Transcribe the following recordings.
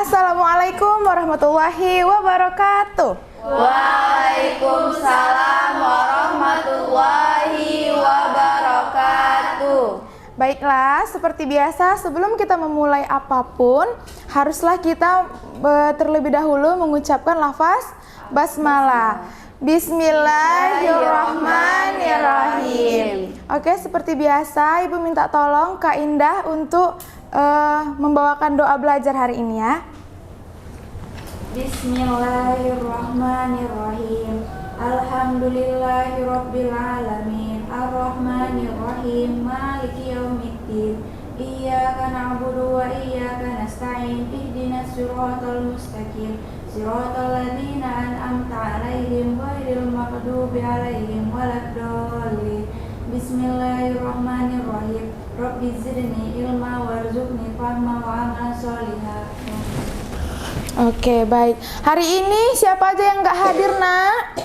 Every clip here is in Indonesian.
Assalamualaikum warahmatullahi wabarakatuh. Waalaikumsalam warahmatullahi wabarakatuh. Baiklah, seperti biasa sebelum kita memulai apapun, haruslah kita terlebih dahulu mengucapkan lafaz basmalah. Bismillahirrahmanirrahim. Oke, seperti biasa Ibu minta tolong Kak Indah untuk membawakan doa belajar hari ini ya. Bismillahirrahmanirrahim. Alhamdulillahirabbil alamin. Arrahmanirrahim. Maliki yaumiddin. Iyyaka na'budu wa iyyaka nasta'in. Ihdinas siratal mustaqim. Siratal ladzina an'amta 'alaihim ghairil maghdubi 'alaihim waladdallin. Bismillahirrahmanirrahim. Rabbi zidni ilma warzuqni fahma wa amalan sholihan. Oke, baik. Hari ini siapa aja yang nggak hadir, Nak?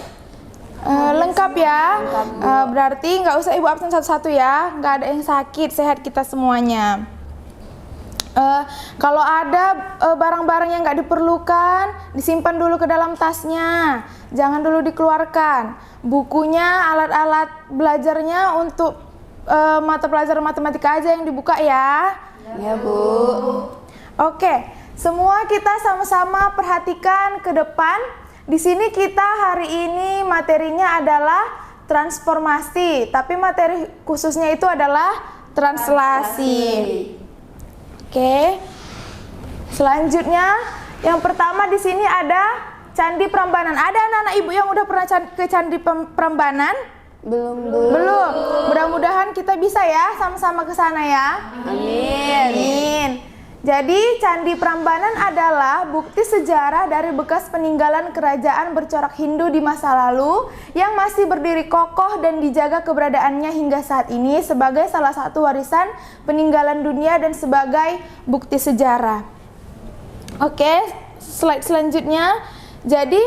Lengkap ya. Berarti nggak usah Ibu absen satu-satu ya. Nggak ada yang sakit, sehat kita semuanya. Kalau ada barang-barang yang nggak diperlukan, disimpan dulu ke dalam tasnya. Jangan dulu dikeluarkan. Bukunya, alat-alat belajarnya untuk mata pelajaran matematika aja yang dibuka ya. Ya, Bu. Oke. Semua kita sama-sama perhatikan ke depan. Di sini kita hari ini materinya adalah transformasi, tapi materi khususnya itu adalah translasi. Oke. Selanjutnya, yang pertama di sini ada Candi Prambanan. Ada anak-anak Ibu yang udah pernah ke Candi Prambanan? Belum. Mudah-mudahan kita bisa ya sama-sama ke sana ya. Amin. Jadi Candi Prambanan adalah bukti sejarah dari bekas peninggalan kerajaan bercorak Hindu di masa lalu yang masih berdiri kokoh dan dijaga keberadaannya hingga saat ini sebagai salah satu warisan peninggalan dunia dan sebagai bukti sejarah. Oke, slide selanjutnya. Jadi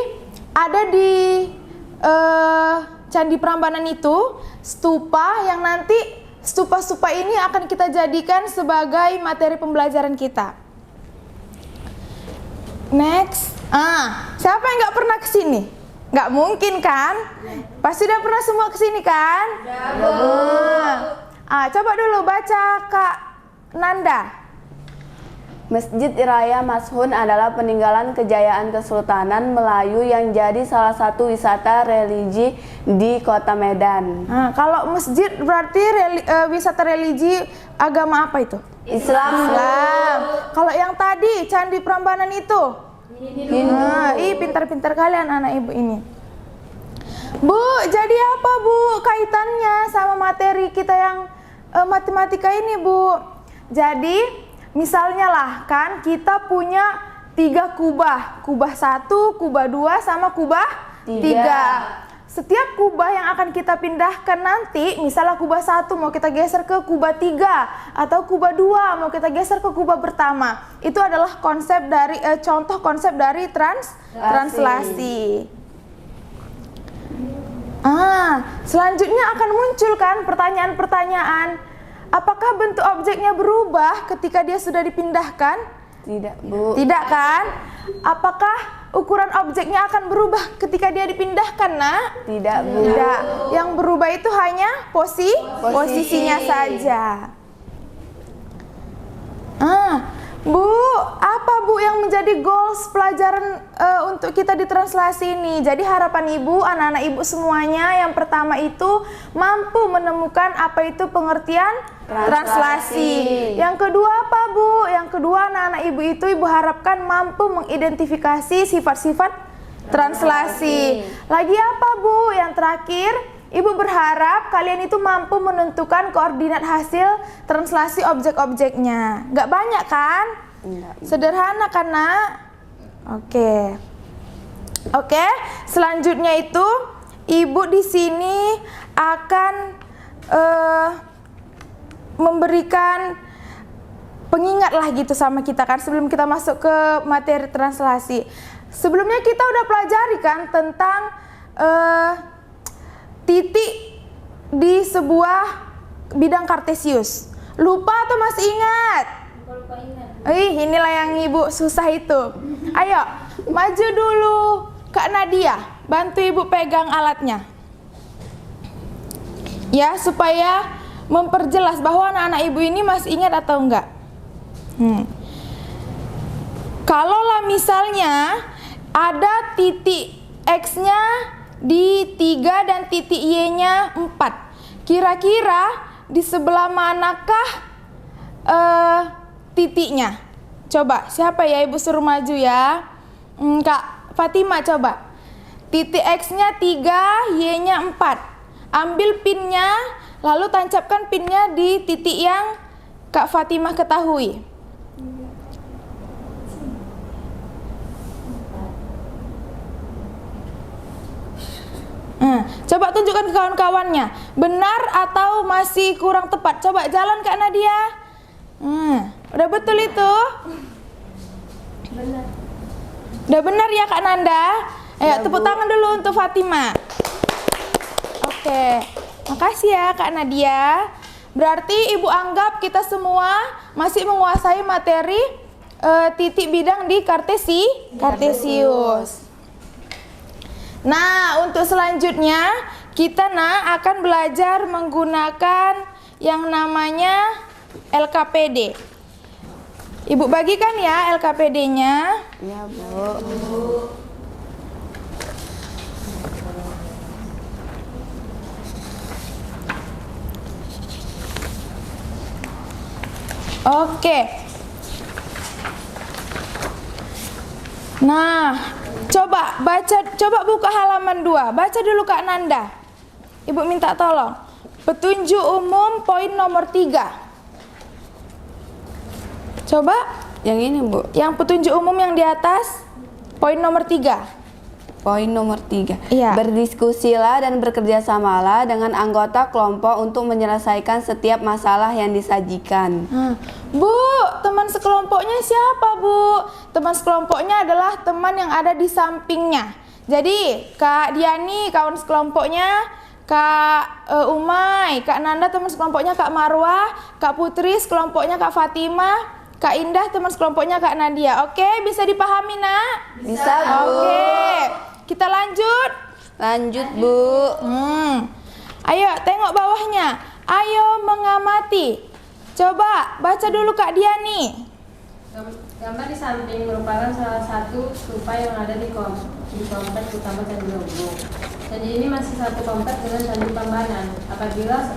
ada di Candi Prambanan itu stupa yang nanti stupa-stupa ini akan kita jadikan sebagai materi pembelajaran kita. Next. Siapa yang nggak pernah ke sini? Nggak mungkin kan? Pasti udah pernah semua ke sini kan? Coba dulu baca Kak Nanda. Masjid Raya Mashun adalah peninggalan kejayaan Kesultanan Melayu yang jadi salah satu wisata religi di Kota Medan. Kalau masjid berarti wisata religi agama apa itu? Islam. Kalau yang tadi Candi Prambanan itu? Hindu. Pintar-pintar kalian anak Ibu ini. Bu, jadi apa Bu kaitannya sama materi kita yang matematika ini Bu? Jadi misalnya lah kan kita punya 3 kubah. Kubah 1, kubah 2, sama kubah 3. Setiap kubah yang akan kita pindahkan nanti, misalnya kubah 1 mau kita geser ke kubah 3 atau kubah 2 mau kita geser ke kubah pertama. Itu adalah konsep dari contoh konsep dari translasi. Selanjutnya akan muncul kan pertanyaan-pertanyaan. Apakah bentuk objeknya berubah ketika dia sudah dipindahkan? Tidak, Bu. Tidak kan? Apakah ukuran objeknya akan berubah ketika dia dipindahkan, Nak? Tidak, Bu. Tidak. Yang berubah itu hanya posisinya saja. Bu, apa Bu yang menjadi goals pelajaran untuk kita di translasi ini? Jadi harapan Ibu, anak-anak Ibu semuanya yang pertama itu mampu menemukan apa itu pengertian translasi. Yang kedua apa Bu? Yang kedua anak-anak Ibu itu Ibu harapkan mampu mengidentifikasi sifat-sifat translasi. Lagi apa Bu? Yang terakhir, Ibu berharap kalian itu mampu menentukan koordinat hasil translasi objek-objeknya. Gak banyak kan? Enggak. Sederhana kan, Nak? Oke. Selanjutnya itu Ibu di sini akan memberikan pengingat lah gitu sama kita kan sebelum kita masuk ke materi translasi. Sebelumnya kita udah pelajari kan tentang titik di sebuah bidang kartesius. Lupa atau masih ingat? Lupa ingat. Inilah yang ibu susah itu. Ayo, maju dulu Kak Nadia, bantu ibu pegang alatnya. Ya, supaya memperjelas bahwa anak-anak ibu ini masih ingat atau enggak. Kalaulah misalnya ada titik X-nya di 3 dan titik Y-nya 4. Kira-kira di sebelah manakah titiknya? Coba, siapa ya, ibu suruh maju ya. Kak Fatima coba. Titik X-nya 3, Y-nya 4. Ambil pinnya, lalu tancapkan pinnya di titik yang Kak Fatima ketahui. Coba tunjukkan ke kawan-kawannya, benar atau masih kurang tepat. Coba jalan Kak Nadia. Udah betul itu? Benar. Udah benar ya Kak Nanda? Ayo tepuk tangan dulu untuk Fatima. Oke, makasih ya Kak Nadia. Berarti ibu anggap kita semua masih menguasai materi titik bidang di Kartesius. Nah, untuk selanjutnya kita akan belajar menggunakan yang namanya LKPD. Ibu bagikan ya LKPD-nya. Ya, Bu. Oke. Nah, coba buka halaman 2. Baca dulu Kak Nanda. Ibu minta tolong. Petunjuk umum poin nomor 3. Coba Yang ini, Bu. yang petunjuk umum yang di atas poin nomor 3. Poin nomor 3. Iya. Berdiskusilah dan bekerjasamalah dengan anggota kelompok untuk menyelesaikan setiap masalah yang disajikan. Bu, teman sekelompoknya siapa, Bu? Teman sekelompoknya adalah teman yang ada di sampingnya. Jadi, Kak Diani, kawan sekelompoknya, Kak Umay, Kak Nanda, teman sekelompoknya Kak Marwah, Kak Putri, sekelompoknya Kak Fatimah, Kak Indah, teman sekelompoknya Kak Nadia. Oke, bisa dipahami, Nak? Bisa, Bu. Oke, kita lanjut. Lanjut, Bu. Ayo, tengok bawahnya. Ayo mengamati. Coba baca dulu Kak Diani. Gambar di samping merupakan salah satu stupa yang ada di kompleks utama Candi Lombok. Candi ini masih satu kompleks dengan Candi Prambanan. Apabila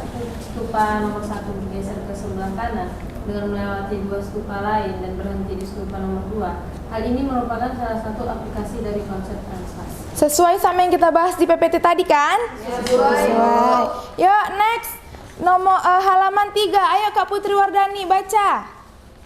stupa nomor 1 bergeser ke sebelah kanan dengan melewati 2 stupa lain dan berhenti di stupa nomor 2, hal ini merupakan salah satu aplikasi dari konsep translasi. Sesuai sama yang kita bahas di PPT tadi kan? Sesuai. Yuk, next. Nomor halaman 3. Ayo Kak Putri Wardani baca.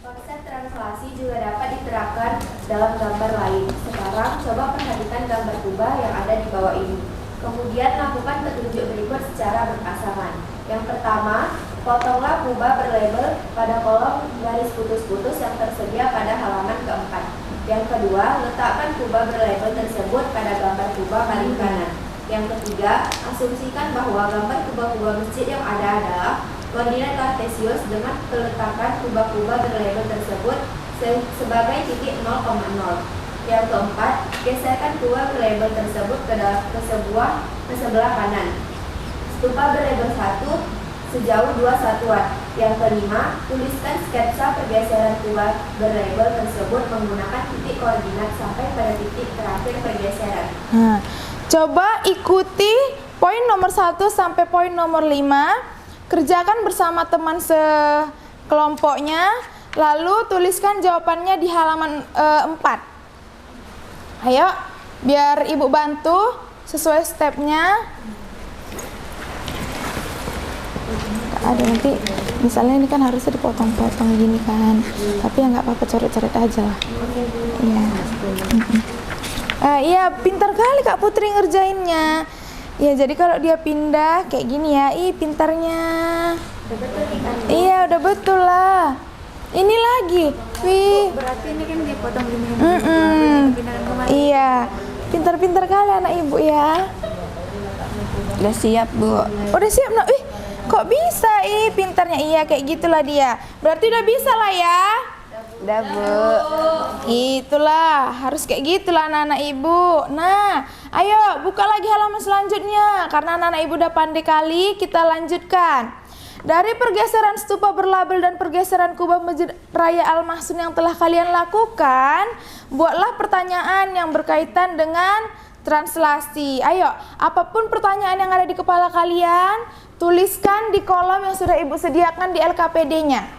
Konsep translasi juga dapat diterapkan dalam gambar lain. Sekarang coba perhatikan gambar kubah yang ada di bawah ini. Kemudian lakukan petunjuk berikut secara berpasangan. Yang pertama, potonglah kubah berlabel pada kolom garis putus-putus yang tersedia pada halaman keempat. Yang kedua, letakkan kubah berlabel tersebut pada gambar kubah paling kanan. Yang ketiga, asumsikan bahwa gambar kubah-kubah masjid yang ada adalah koordinat Kartesius dengan peletakan kubah-kubah berlabel tersebut sebagai titik 0,0. Yang keempat, geserkan kubah berlabel tersebut ke sebelah kanan. Stupa berlabel 1 sejauh 2 satuan. Yang kelima, tuliskan sketsa pergeseran kubah berlabel tersebut menggunakan titik koordinat sampai pada titik terakhir pergeseran. Coba ikuti poin nomor 1 sampai poin nomor 5. Kerjakan bersama teman sekelompoknya, lalu tuliskan jawabannya di halaman 4. Ayo, biar ibu bantu sesuai stepnya. Ada nanti, misalnya ini kan harusnya dipotong-potong gini kan, tapi ya nggak apa-apa, coret-coret aja lah. Iya. Iya, pintar kali Kak Putri ngerjainnya. Ya, jadi kalau dia pindah kayak gini ya, pintarnya. Iya, udah betul lah. Ini lagi, wih. Berarti ini kan dipotong gini. Iya, pintar-pintar kali anak ibu ya. Udah siap, Bu. Udah siap, nak? Kok bisa, pintarnya? Iya, kayak gitulah dia. Berarti udah bisa lah ya. Udah, Bu. Itulah, harus kayak gitulah anak-anak ibu. Nah, ayo buka lagi halaman selanjutnya. Karena anak-anak ibu udah pandai kali, kita lanjutkan. Dari pergeseran stupa berlabel dan pergeseran kubah Masjid Raya Al-Mahsun yang telah kalian lakukan, buatlah pertanyaan yang berkaitan dengan translasi. Ayo, apapun pertanyaan yang ada di kepala kalian, tuliskan di kolom yang sudah ibu sediakan di LKPD-nya.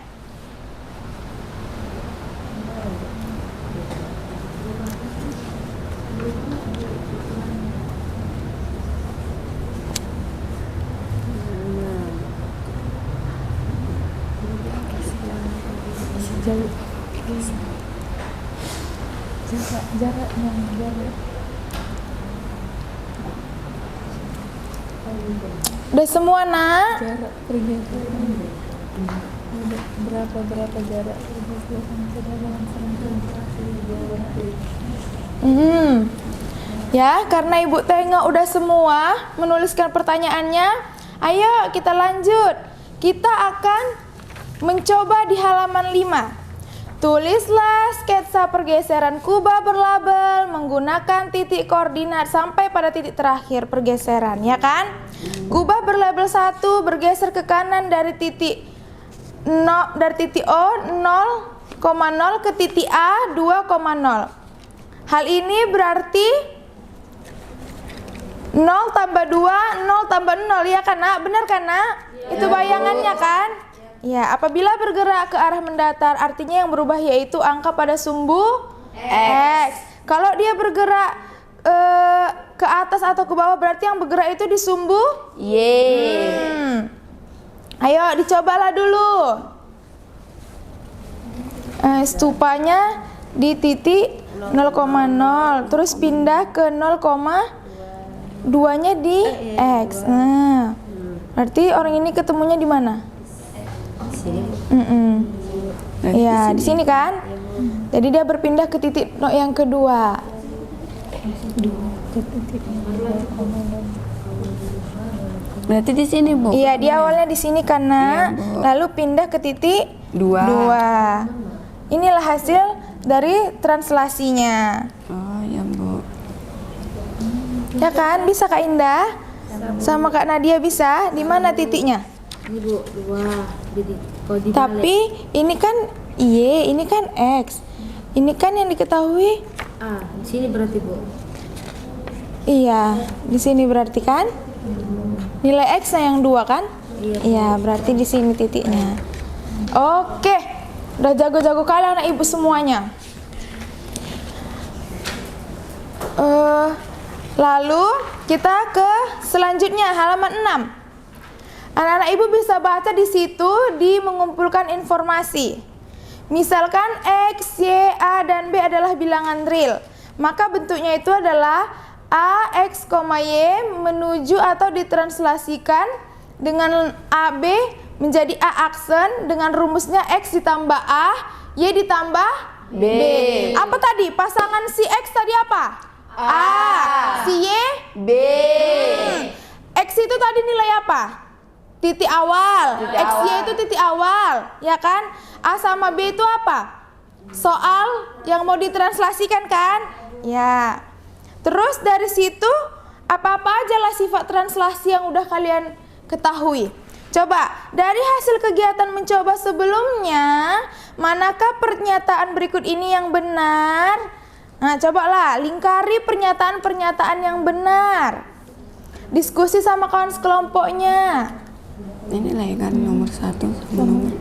Udah semua, nak? Jarak pergeseran berapa jarak pergeseran Ya, karena ibu tengok udah semua menuliskan pertanyaannya. Ayo kita lanjut. Kita akan mencoba di halaman 5. Tulislah sketsa pergeseran kubah berlabel menggunakan titik koordinat sampai pada titik terakhir pergeseran, ya kan? Kubah berlabel 1 bergeser ke kanan dari titik O 0,0 ke titik A 2,0. Hal ini berarti 0 tambah 2, 0 tambah 0, ya kan, nak? Benar kan, nak? Itu bayangannya kan? Ya, apabila bergerak ke arah mendatar, artinya yang berubah yaitu angka pada sumbu X. Kalau dia bergerak ke atas atau ke bawah, berarti yang bergerak itu di sumbu Y. Ayo, dicobalah dulu. Stupanya di titik 0,0, terus pindah ke 0,2-nya di X. Nah, berarti orang ini ketemunya di mana? Ya, di sini kan? Jadi dia berpindah ke titik yang kedua. Berarti di sini, Bu. Iya, dia awalnya di sini karena lalu pindah ke titik 2. Inilah hasil dari translasinya. Oh, ya, Bu. Ya kan? Bisa Kak Indah? Sama Kak Nadia bisa? Di mana titiknya? Ini Bu, 2. Jadi kalau dibalik. Tapi ini kan Y, ini kan X. Ini kan yang diketahui. Di sini berarti Bu. Iya, di sini berarti kan? Nilai X yang 2 kan? Iya, berarti di sini titiknya. Oke. Udah jago-jago kali anak ibu semuanya. Lalu kita ke selanjutnya halaman 6. Anak-anak ibu bisa baca di situ di mengumpulkan informasi. Misalkan X, Y, A, dan B adalah bilangan real. Maka bentuknya itu adalah A, X, Y menuju atau ditranslasikan dengan AB menjadi A aksen dengan rumusnya X ditambah A, Y ditambah B. Apa tadi? Pasangan si X tadi apa? A. Si Y? B. X itu tadi nilai apa? Titik awal. XY itu titik awal, ya kan? A sama B itu apa? Soal yang mau ditranslasikan kan? Ya. Terus dari situ apa-apa aja lah sifat translasi yang udah kalian ketahui. Coba, dari hasil kegiatan mencoba sebelumnya, manakah pernyataan berikut ini yang benar? Nah, cobalah lingkari pernyataan-pernyataan yang benar. Diskusi sama kawan sekelompoknya. Ini lah ya kan nomor 1 sama nomor.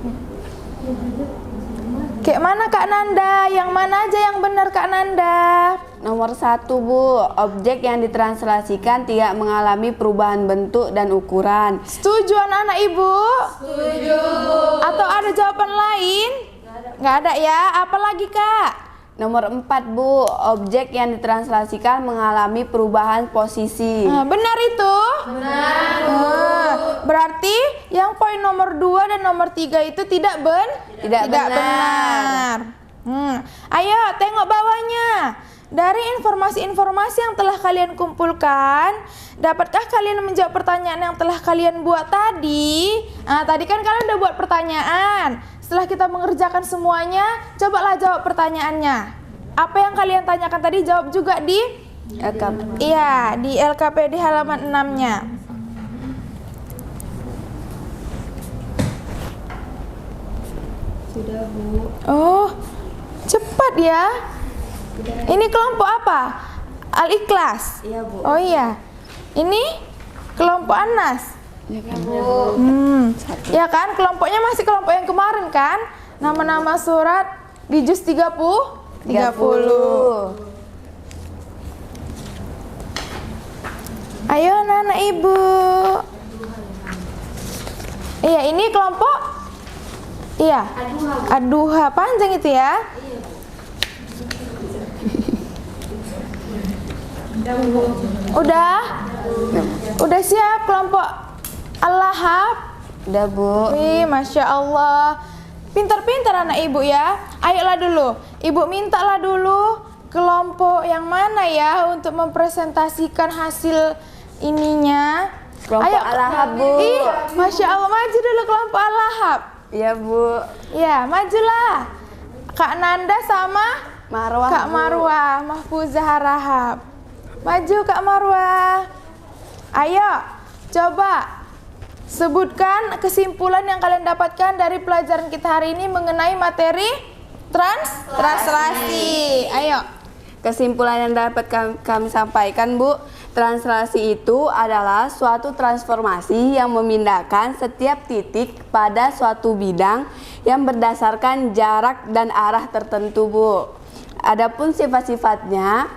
Kayak mana Kak Nanda? Yang mana aja yang benar Kak Nanda? Nomor 1, Bu. Objek yang ditranslasikan tidak mengalami perubahan bentuk dan ukuran. Setuju anak-anak ibu? Setuju. Atau ada jawaban lain? Nggak ada ya? Apa lagi Kak? Nomor 4, Bu. Objek yang ditranslasikan mengalami perubahan posisi. Benar itu? Benar. Berarti yang poin nomor 2 dan nomor 3 itu tidak benar. Ayo tengok bawahnya. Dari informasi-informasi yang telah kalian kumpulkan, dapatkah kalian menjawab pertanyaan yang telah kalian buat tadi? Tadi kan kalian udah buat pertanyaan. setelah kita mengerjakan semuanya, cobalah jawab pertanyaannya. Apa yang kalian tanyakan tadi jawab juga di LKP. iya, di LKPD halaman 6-nya. Sudah, Bu. Oh, cepat ya. Ini kelompok apa? Al-Ikhlas. Iya, Bu. Oh iya. Ini kelompok Anas. Ya kan, kelompoknya masih kelompok yang kemarin kan? Nama-nama surat di juz 30. Ayo anak-anak ibu. Iya, ini kelompok. Iya. Aduha panjang itu ya. Udah siap kelompok Al-Lahab? Udah, Bu. Wih, Masya Allah. Pintar-pintar anak ibu ya. Ayolah dulu, ibu mintalah dulu kelompok yang mana ya untuk mempresentasikan hasil ininya. Kelompok Al-Lahab, Bu. Ih, Masya Allah, maju dulu kelompok Al-Lahab. Iya, Bu. Ya, majulah. Kak Nanda sama Marwah. Kak Bu. Marwah, Mahfuzah Rahab. Maju Kak Marwah. Ayo, coba sebutkan kesimpulan yang kalian dapatkan dari pelajaran kita hari ini mengenai materi translasi. Ayo. Kesimpulan yang dapat kami sampaikan, Bu, translasi itu adalah suatu transformasi yang memindahkan setiap titik pada suatu bidang yang berdasarkan jarak dan arah tertentu, Bu. Adapun sifat-sifatnya,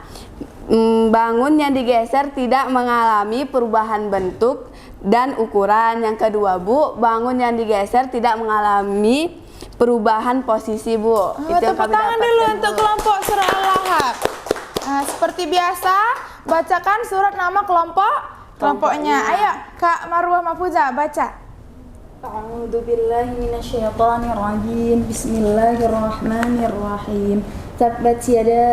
bangun yang digeser tidak mengalami perubahan bentuk dan ukuran. Yang kedua, Bu, bangun yang digeser tidak mengalami perubahan posisi, Bu. Tepuk tangan dulu untuk kelompok surat Al-Lahab. Nah, seperti biasa, bacakan surat nama kelompoknya. Ayo, Kak Marwah Mahfuzah, baca. A'udzu billahi minasyaitonir rajim. Bismillahirrahmanirrahim. Tabbat yada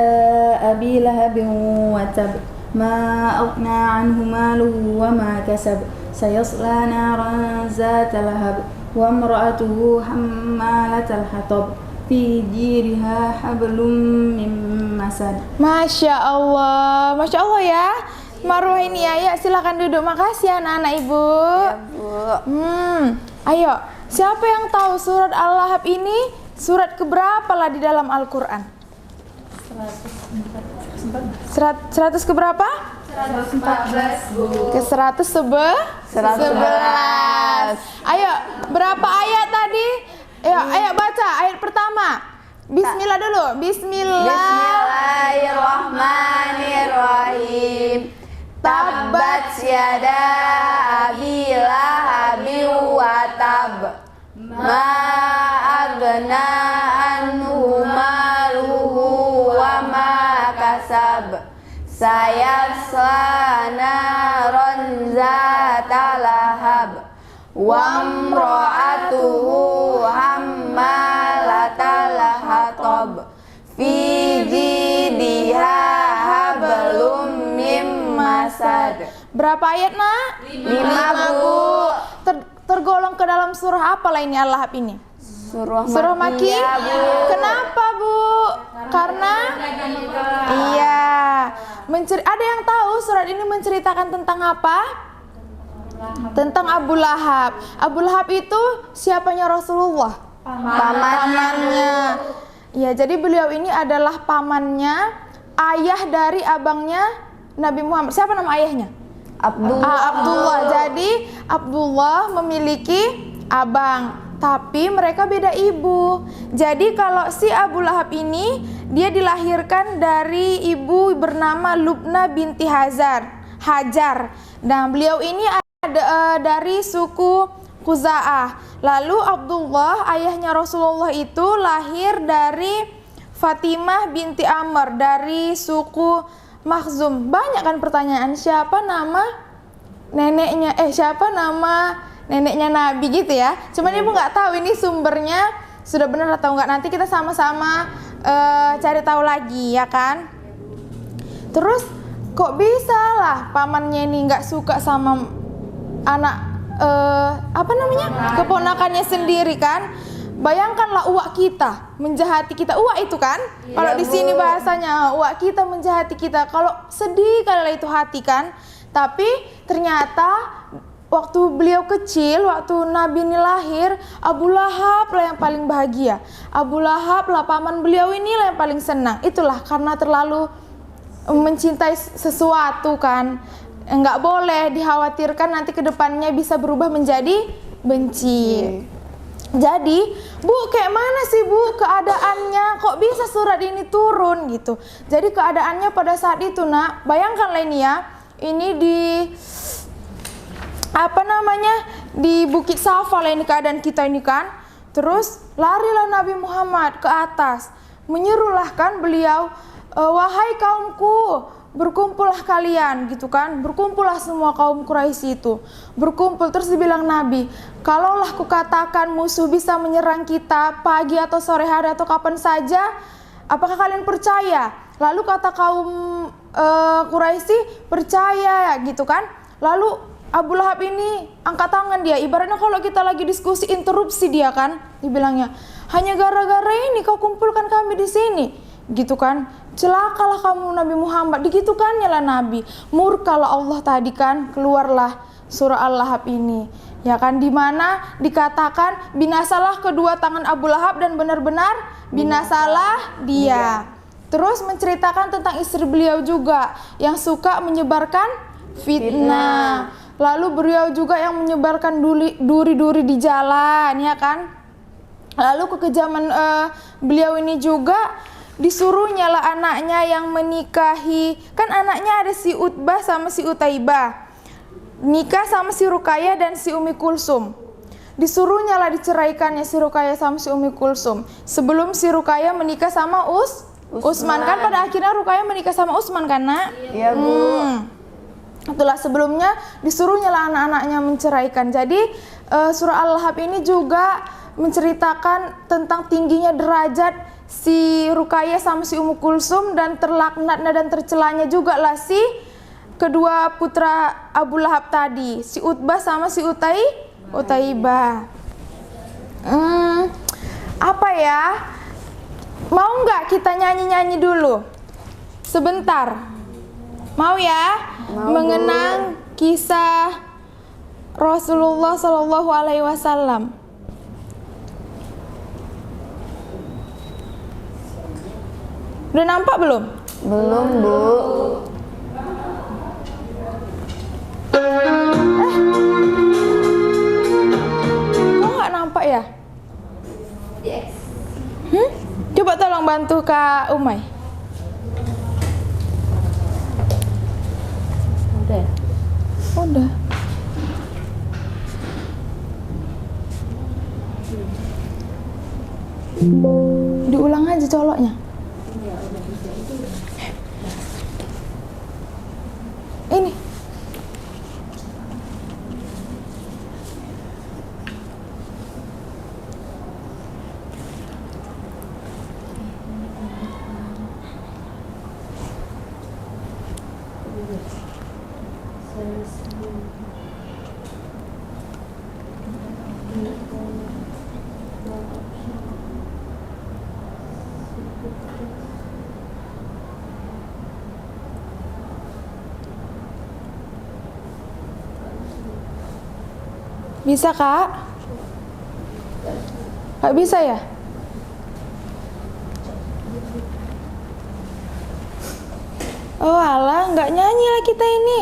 abi lahabin wa tab. Ma aghna anhu maluhu wa ma kasab. Sayasla naran zata lahab. Wa imra'atuhu hammalatal hatab. Fi jiriha hablum min masad. Masya Allah ya. Marwah ini ya, silakan duduk. Makasih anak-anak ibu. Ya, Bu. Ayo, siapa yang tahu surat Al-Lahab ini surat keberapa lah di dalam Al-Quran? 100 keberapa? 114, Bu. Ke 111. Ayo, berapa ayat tadi? Ayo baca ayat pertama. Bismillah dulu. Bismillahirrahmanirrahim. Tabbat yada abi lahabin wa tab. Ma aghna anhu maluhu wa ma kasab. Sayasla naran zata lahab. Wa imra'atuhu hammalatal hatab. Fi jidha hablum mim masad. Berapa ayat, Nak? 5, Bu. Tergolong ke dalam surah apa lah ini Al-Lahab ini? Surah Maki? Makkiyah, Bu. Kenapa, Bu? Karena iya. Ada yang tahu surat ini menceritakan tentang apa? Tentang Abu Lahab. Abu Lahab itu siapanya Rasulullah? Pamannya. Ya, jadi beliau ini adalah pamannya, ayah dari abangnya Nabi Muhammad. Siapa nama ayahnya? Abdullah. Jadi Abdullah memiliki abang, tapi mereka beda ibu. Jadi kalau si Abu Lahab ini dia dilahirkan dari ibu bernama Lubna binti Hajar. Dan beliau ini dari suku Khuza'ah. Lalu Abdullah ayahnya Rasulullah itu lahir dari Fatimah binti Amr dari suku Makhzum. Banyak kan pertanyaan, siapa nama neneknya Nabi gitu ya. Cuman ibu nggak tahu ini sumbernya sudah benar atau enggak. Nanti kita sama-sama cari tahu lagi ya kan. Terus kok bisa lah pamannya ini nggak suka sama anak keponakannya sendiri kan. bayangkanlah uak kita menjahati kita. Uak itu kan? Kalau di sini bahasanya uak kita menjahati kita. Kalau sedih kali itu hati kan. Tapi ternyata waktu beliau kecil, waktu Nabi ini lahir, Abu Lahab lah yang paling bahagia. Abu Lahab lah paman beliau ini lah yang paling senang. Itulah karena terlalu mencintai sesuatu kan. Enggak boleh dikhawatirkan nanti kedepannya bisa berubah menjadi benci. Jadi, Bu, kayak mana sih Bu keadaannya? Kok bisa surat ini turun gitu? Jadi keadaannya pada saat itu, Nak, bayangkanlah ini ya. Ini di di Bukit Safa lah ini keadaan kita ini kan. Terus larilah Nabi Muhammad ke atas. Menyerulah kan beliau, wahai kaumku, berkumpullah kalian gitu kan. Berkumpullah semua kaum Quraisy itu. Berkumpul, terus dibilang Nabi, kalaulah kukatakan musuh bisa menyerang kita pagi atau sore hari atau kapan saja, apakah kalian percaya? Lalu kata kaum Quraisy, percaya gitu kan. Lalu Abu Lahab ini angkat tangan dia, ibaratnya kalau kita lagi diskusi interupsi dia kan, dibilangnya, hanya gara-gara ini kau kumpulkan kami di sini, gitu kan. Celakalah kamu Nabi Muhammad, digitukannya lah Nabi. Murkalah Allah tadi kan, keluarlah surah Al-Lahab ini. Ya kan, dimana dikatakan binasalah kedua tangan Abu Lahab dan benar-benar binasalah dia. Terus menceritakan tentang istri beliau juga yang suka menyebarkan fitnah. Lalu beliau juga yang menyebarkan duri-duri di jalan, ya kan. Lalu kekejaman beliau ini juga disuruhnya lah anaknya yang menikahi, kan anaknya ada si Utbah sama si Utaibah, nikah sama si Ruqayyah dan si Ummi Kulsum. Disuruhnya lah diceraikannya si Ruqayyah sama si Ummi Kulsum sebelum si Ruqayyah menikah sama Utsman. Kan pada akhirnya Ruqayyah menikah sama Utsman kan, Nak? Iya, Bu. Itulah sebelumnya disuruhnya lah anak-anaknya menceraikan. Jadi surah Al-Lahab ini juga menceritakan tentang tingginya derajat si Ruqayyah sama si Ummu Kulsum dan terlaknatnya dan tercelanya juga lah si kedua putra Abu Lahab tadi, si Utbah sama si Utaibah. Apa ya? Mau nggak kita nyanyi-nyanyi dulu? Sebentar. Mau ya? Mau, mengenang kisah Rasulullah Shallallahu Alaihi Wasallam. Udah nampak belum? Belum, Bu. Kok nggak nampak ya? Coba tolong bantu Kak Umay. Udah. Udah. Diulang aja coloknya. Ini. Bisa, Kak? Gak bisa ya? Oh alah, nggak nyanyi lah kita ini.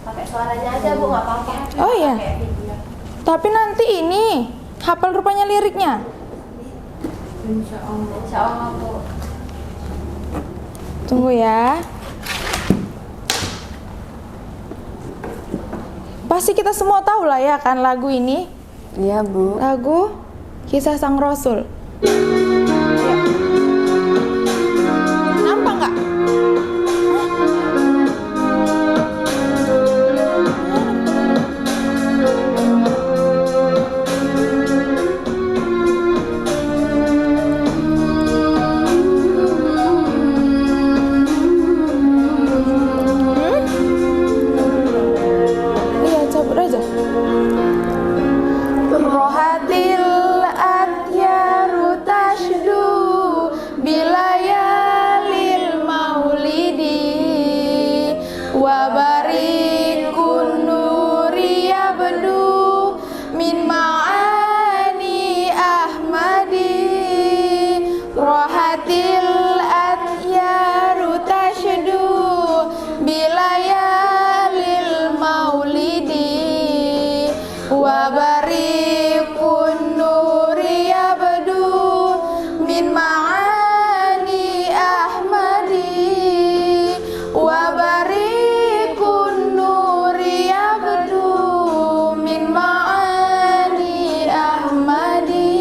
Pakai suaranya aja Bu, nggak apa-apa. Oh iya. Pakai video. Tapi nanti ini hafal rupanya liriknya. Insya Allah Bu. Tunggu ya. Pasti kita semua tahu lah ya kan lagu ini. Iya, Bu. Lagu Kisah Sang Rasul. Nampak nggak? Iya, cabut aja. Rohatil atyab wa barikun nuri yabdu min ma'ani ahmadi rohatil atyaru tashdu bilayalil maulidi wa barikun nuri yabdu min ma'ani ahmadi wa barikun nuri yabdu min ma'ani ahmadi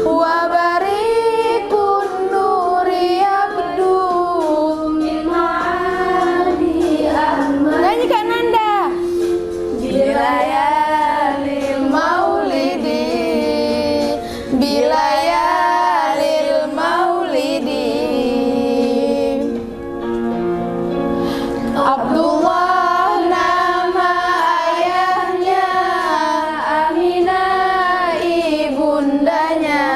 wa barikun nuri yabdu min ma'ani ahmadi. Nyanyi Kak Nanda. Bilayalil maulidi bilayalil maulidi Abdullah nama ayahnya, Aminah ibundanya,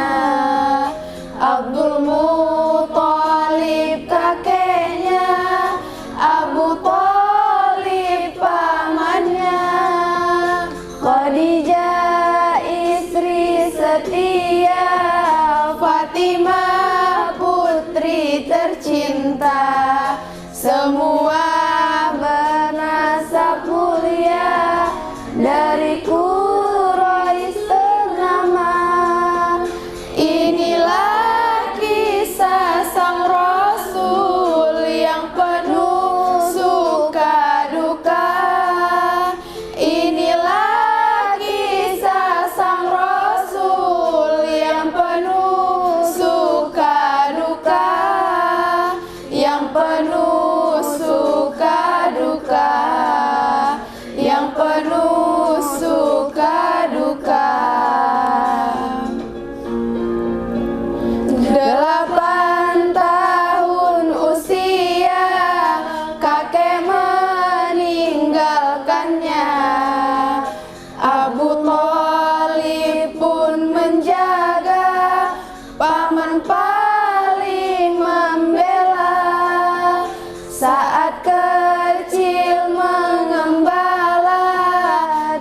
Abdul Muthalib kakeknya, Abu Thalib pamannya, Khadijah istri setia, Fatimah putri tercinta, semua bernasab mulia dari Quraisy ternama. Inilah kisah sang Rasul yang penuh suka duka. Inilah kisah sang Rasul yang penuh suka duka, yang penuh suka duka, yang penuh suka duka. 8 tahun usia kakek meninggalkannya. Abu Thalib pun menjaga, paman paling membela. Saat kecil mengembala,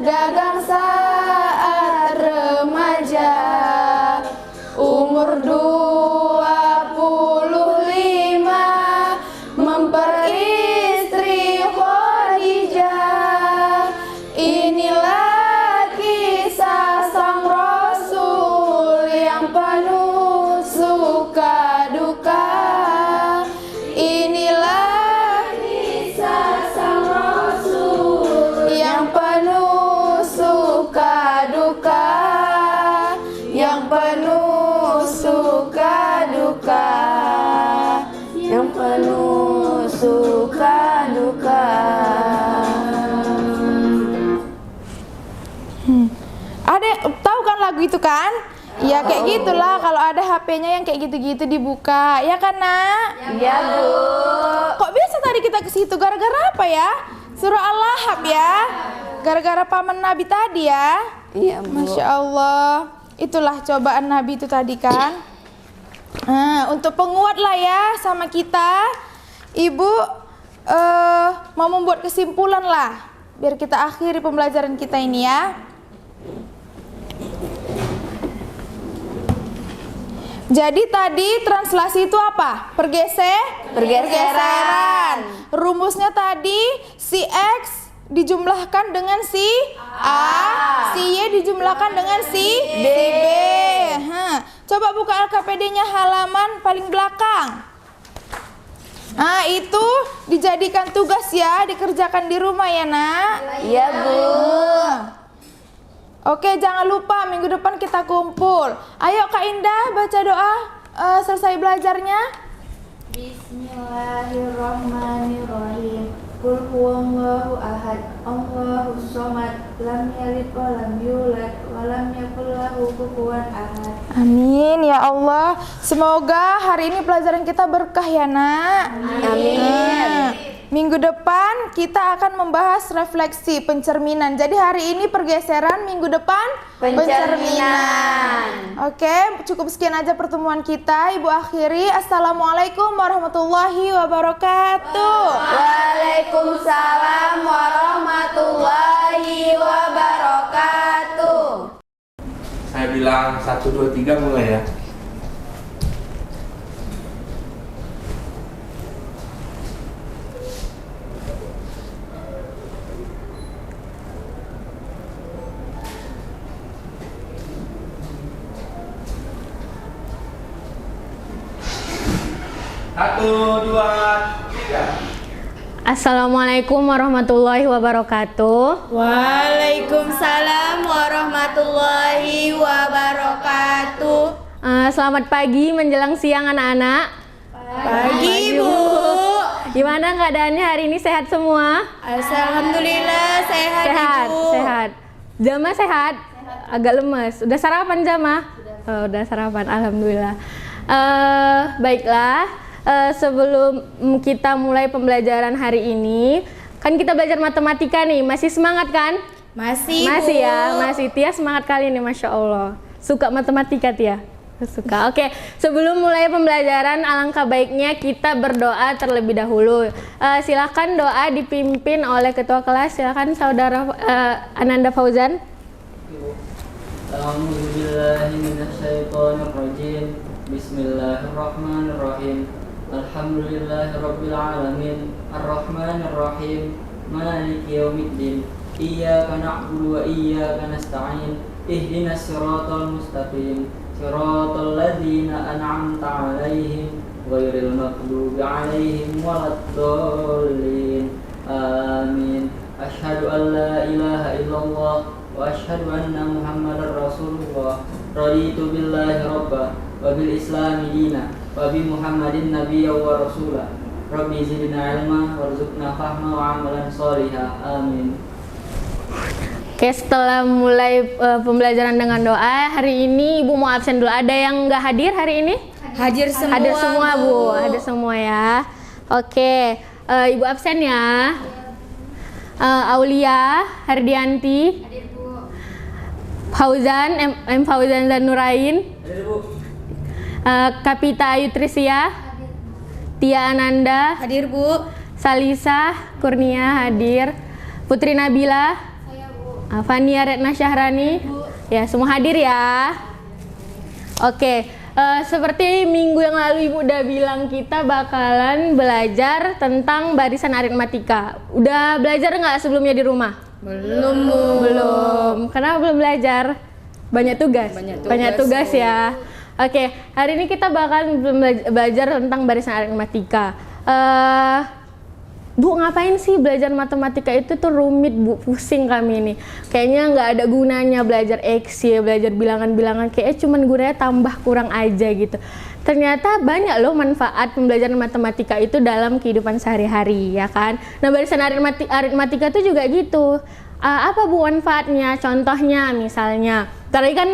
dagang saat remaja. Umur 25 memperistri Khadijah. Inilah kisah sang Rasul yang penuh suka duka. Inilah kisah sang Rasul yang penuh suka duka, yang penuh suka duka, yang penuh suka duka. Ada tahu kan lagu itu kan? Ya kayak gitulah kalau ada HP-nya yang kayak gitu-gitu dibuka, ya kan Nak? Iya Bu. Kok bisa tadi kita ke situ gara-gara apa ya? Surah Al-Lahab ya? Gara-gara paman Nabi tadi ya? Iya Bu. Masya Allah. Itulah cobaan Nabi itu tadi kan. Nah, untuk penguat lah ya sama kita, Ibu mau membuat kesimpulan lah biar kita akhiri pembelajaran kita ini ya. Jadi tadi translasi itu apa? Pergeseran. Rumusnya tadi si X dijumlahkan dengan si A, si Y dijumlahkan dengan si B. Coba buka LKPD-nya halaman paling belakang. Nah, itu dijadikan tugas ya, dikerjakan di rumah ya, Nak. Iya Bu. Oke, jangan lupa minggu depan kita kumpul. Ayo Kak Indah baca doa selesai belajarnya. Bismillahirrahmanirrahim. Qul huwallahu ahad, Allahus shomad, lam yalid wa lam yulad wa lam yakul lahu kufuwan ahad. Amin ya Allah. Semoga hari ini pelajaran kita berkah ya Nak. Amin. minggu depan kita akan membahas refleksi pencerminan. Jadi hari ini pergeseran, minggu depan pencerminan. Oke, cukup sekian aja pertemuan kita. Ibu akhiri, Assalamualaikum warahmatullahi wabarakatuh. Waalaikumsalam warahmatullahi wabarakatuh. Saya bilang 1, 2, 3 mulai ya. Satu, dua, tiga. Assalamualaikum warahmatullahi wabarakatuh. Waalaikumsalam warahmatullahi wabarakatuh. Selamat pagi menjelang siang anak-anak. Pagi, Bu. Gimana keadaannya hari ini, sehat semua? Alhamdulillah sehat, Sehat, Ibu. sehat. Jama sehat? Agak lemes. Udah sarapan Jama? Oh, udah sarapan, alhamdulillah. Baiklah, sebelum kita mulai pembelajaran hari ini, kan kita belajar matematika nih. Masih semangat kan? Masih, Masih Bu. ya, masih. Tia semangat kali ini, Masya Allah. Suka matematika Tia? Suka. Oke, sebelum mulai pembelajaran, alangkah baiknya kita berdoa terlebih dahulu. Silakan doa dipimpin oleh ketua kelas. Silakan saudara Ananda Fauzan. A'udzubillahi minasyaitonirrajim. Bismillahirrahmanirrahim. Alhamdulillahirabbil alamin. Arrahmanirrahim. Maliki yaumiddin. Iyyaka na'budu wa iyyaka nasta'in. Ihdinas siratal mustaqim. Siratal ladzina an'amta 'alaihim ghairil maghdubi 'alaihim waladdallin. Amin. Asyhadu an la ilaha illallah wa asyhadu anna Muhammadar Rasulullah. Raditu billahi rabba wa bil islami dina wa bi Muhammadin nabiyya wa rasula. Rabbi zidna ilma warzuqna fahma wa amalan sholiha. Amin. Oke, setelah mulai pembelajaran dengan doa, hari ini Ibu mau absen dulu. Ada yang nggak hadir hari ini? Hadir semua, Hadir semua Bu, hadir semua ya. Oke, Ibu absen ya. Aulia Hardianti, Fauzan, M. Fauzan dan Nurain, Kapita Ayu Trisia, Tia Ananda, Hadir, Bu. Salisa Kurnia hadir, Putri Nabila, Fania Retna Syahrani, ya semua hadir ya. Oke, seperti minggu yang lalu Ibu udah bilang kita bakalan belajar tentang barisan aritmatika. Udah belajar nggak sebelumnya di rumah? Belum, Bu. Belum. Kenapa belum belajar? Banyak tugas. Banyak tugas ya. Oke, hari ini kita bakalan belajar tentang barisan aritmatika. Bu, ngapain sih belajar matematika itu tuh rumit Bu, pusing kami ini. Kayaknya nggak ada gunanya belajar X ya, belajar bilangan-bilangan, kayaknya cuman gunanya tambah kurang aja gitu. Ternyata banyak loh manfaat pembelajaran matematika itu dalam kehidupan sehari-hari ya kan. Nah, barisan aritmatika itu juga gitu. Apa Bu manfaatnya? Contohnya misalnya, tadi kan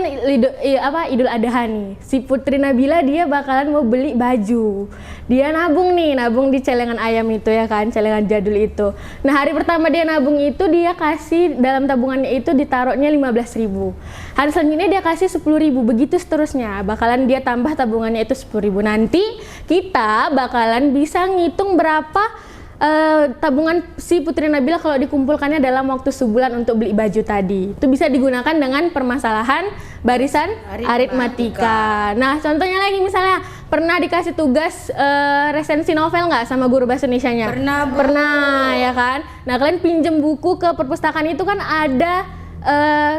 Idul Adha nih. Si Putri Nabila dia bakalan mau beli baju. Dia nabung di celengan ayam itu ya kan, celengan jadul itu. Nah, hari pertama dia nabung itu dia kasih dalam tabungannya itu ditaruhnya 15.000. Hari selanjutnya dia kasih 10.000, begitu seterusnya. Bakalan dia tambah tabungannya itu 10.000. Nanti kita bakalan bisa ngitung berapa tabungan si Putri Nabila kalau dikumpulkannya dalam waktu sebulan untuk beli baju tadi. Itu bisa digunakan dengan permasalahan barisan aritmatika. Nah, contohnya lagi misalnya pernah dikasih tugas resensi novel nggak sama guru bahasa Indonesianya? Pernah, Bu. Pernah ya kan? Nah, kalian pinjem buku ke perpustakaan itu kan ada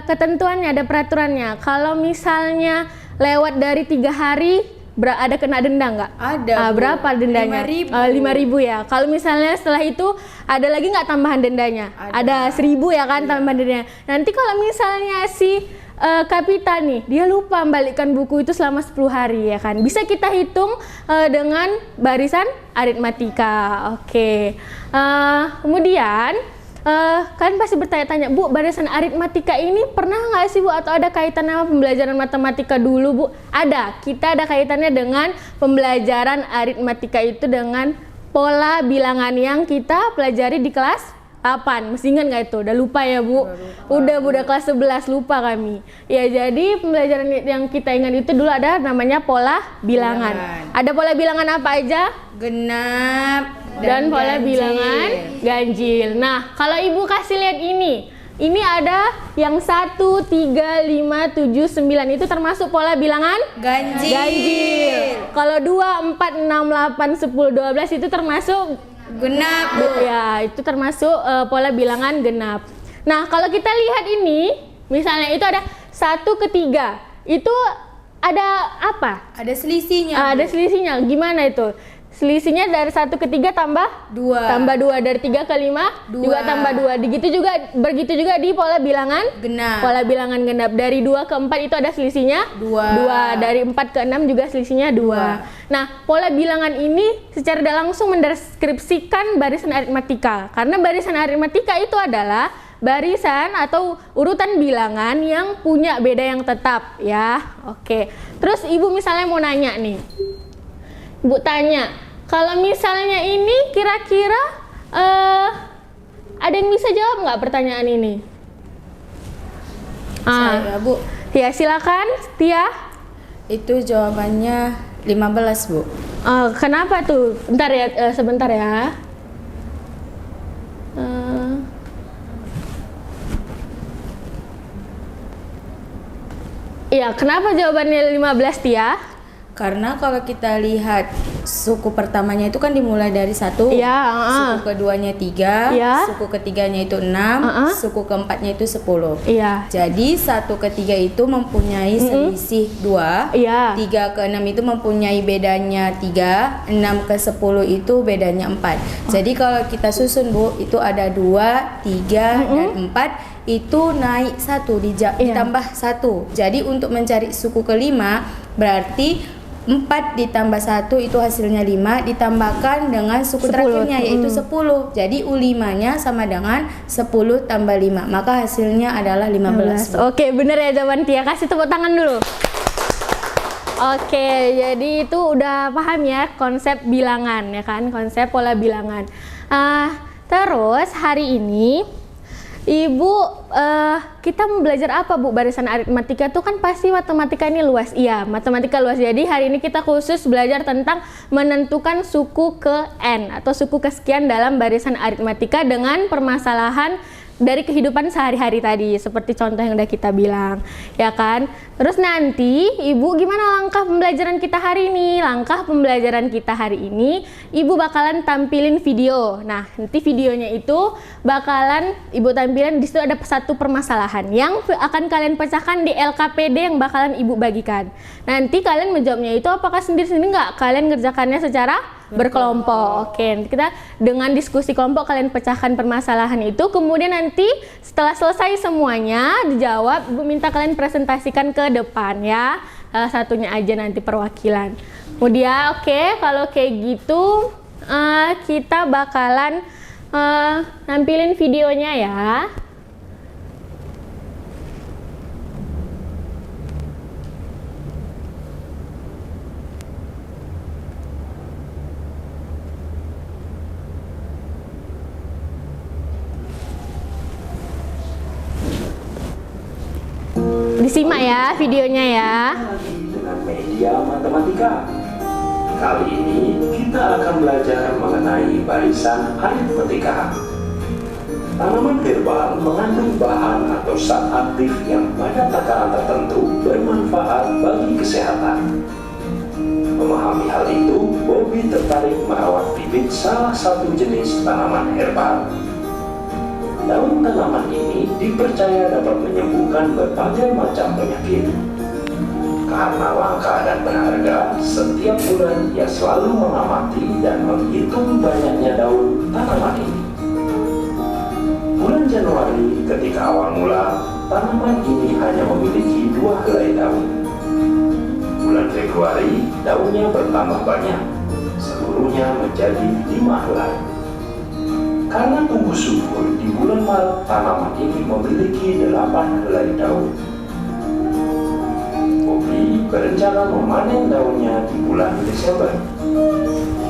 ketentuannya, ada peraturannya. Kalau misalnya lewat dari 3 hari ada kena denda nggak? Ada, Bu. Berapa dendanya? 5.000. 5.000 ya. Kalau misalnya setelah itu ada lagi nggak tambahan dendanya? Ada 1.000 ya kan tambahan dendanya. Nanti kalau misalnya si Kapita nih, dia lupa membalikkan buku itu selama 10 hari ya kan. Bisa kita hitung dengan barisan aritmatika. Oke. Kemudian kalian pasti bertanya-tanya, Bu, barisan aritmatika ini pernah nggak sih Bu atau ada kaitannya sama pembelajaran matematika dulu Bu? Ada, kita ada kaitannya dengan pembelajaran aritmatika itu dengan pola bilangan yang kita pelajari di kelas 8. Masih ingat nggak itu? Udah lupa ya Bu? Udah kelas 11 lupa kami. Ya jadi pembelajaran yang kita ingat itu dulu ada namanya pola bilangan. Ada pola bilangan apa aja? Genap Dan pola bilangan ganjil. Nah, kalau Ibu kasih lihat ini ada yang 1, 3, 5, 7, 9 itu termasuk pola bilangan ganjil. Kalau 2, 4, 6, 8, 10, 12 itu termasuk genap, Bu. ya, itu termasuk pola bilangan genap. Nah, kalau kita lihat ini, misalnya itu ada 1 ke 3. Itu ada apa? Ada selisihnya. Ada selisihnya. Gimana itu? Selisihnya dari 1 ke 3 tambah 2. Tambah 2, dari 3 ke 5 2. juga tambah 2. Begitu juga di pola bilangan Genap. Pola bilangan genap. Dari 2 ke 4 itu ada selisihnya 2. Dari 4 ke 6 juga selisihnya 2. Nah, pola bilangan ini secara tidak langsung mendeskripsikan barisan aritmatika. Karena barisan aritmatika itu adalah barisan atau urutan bilangan yang punya beda yang tetap ya. Oke. Terus Ibu misalnya mau nanya nih. Ibu tanya, kalau misalnya ini kira-kira ada yang bisa jawab nggak pertanyaan ini? Saya, Bu. Ya silakan, Tia. Itu jawabannya 15, Bu. Kenapa tuh? Bentar ya, sebentar ya. Iya, kenapa jawabannya 15, Tia? Karena kalau kita lihat suku pertamanya itu kan dimulai dari 1, suku keduanya 3, suku ketiganya itu 6, suku keempatnya itu 10. Jadi 1 ke 3 itu mempunyai selisih 2, 3 ke 6 itu mempunyai bedanya 3, 6 ke 10 itu bedanya 4. Jadi kalau kita susun, Bu, itu ada 2, 3, dan 4 itu naik 1 ditambah 1. Jadi untuk mencari suku kelima berarti 4 ditambah 1 itu hasilnya 5 ditambahkan dengan suku 10. Terakhirnya yaitu 10. Jadi U5-nya sama dengan 10 tambah 5. Maka hasilnya adalah 15. Oke, bener ya jawaban Tia. Kasih tepuk tangan dulu. Oke, jadi itu udah paham ya konsep bilangan ya kan, konsep pola bilangan. Terus hari ini Ibu, kita mau belajar apa, Bu? Barisan aritmatika tuh kan pasti matematika ini luas. Iya, matematika luas. Jadi hari ini kita khusus belajar tentang menentukan suku ke N atau suku kesekian dalam barisan aritmatika dengan permasalahan dari kehidupan sehari-hari tadi, seperti contoh yang udah kita bilang, ya kan? Terus nanti Ibu gimana langkah pembelajaran kita hari ini? Langkah pembelajaran kita hari ini, Ibu bakalan tampilin video. Nah, nanti videonya itu bakalan Ibu tampilin, di situ ada satu permasalahan yang akan kalian pecahkan di LKPD yang bakalan Ibu bagikan. Nanti kalian menjawabnya itu apakah sendiri-sendiri nggak? Kalian ngerjakannya secara berkelompok. Oke, kita dengan diskusi kelompok kalian pecahkan permasalahan itu, kemudian nanti setelah selesai semuanya dijawab, Ibu minta kalian presentasikan ke depan ya. Salah satunya aja nanti perwakilan. Kemudian oke, kalau kayak gitu kita bakalan nampilin videonya ya. Disimak ya videonya ya. Dengan media matematika. Kali ini kita akan belajar mengenai barisan aritmatika. Tanaman herbal mengandung bahan atau zat aktif yang pada takaran tertentu bermanfaat bagi kesehatan. Memahami hal itu, Bobby tertarik merawat bibit salah satu jenis tanaman herbal. Daun tanaman ini dipercaya dapat menyembuhkan berbagai macam penyakit. Karena langka dan berharga, setiap bulan ia selalu mengamati dan menghitung banyaknya daun tanaman ini. Bulan Januari, ketika awal mula, tanaman ini hanya memiliki 2 helai daun. Bulan Februari, daunnya bertambah banyak, seluruhnya menjadi 5 helai. Karena tumbuh subur, di bulan Maret tanaman ini memiliki 8 helai daun. Bobby berencana memanen daunnya di bulan Desember.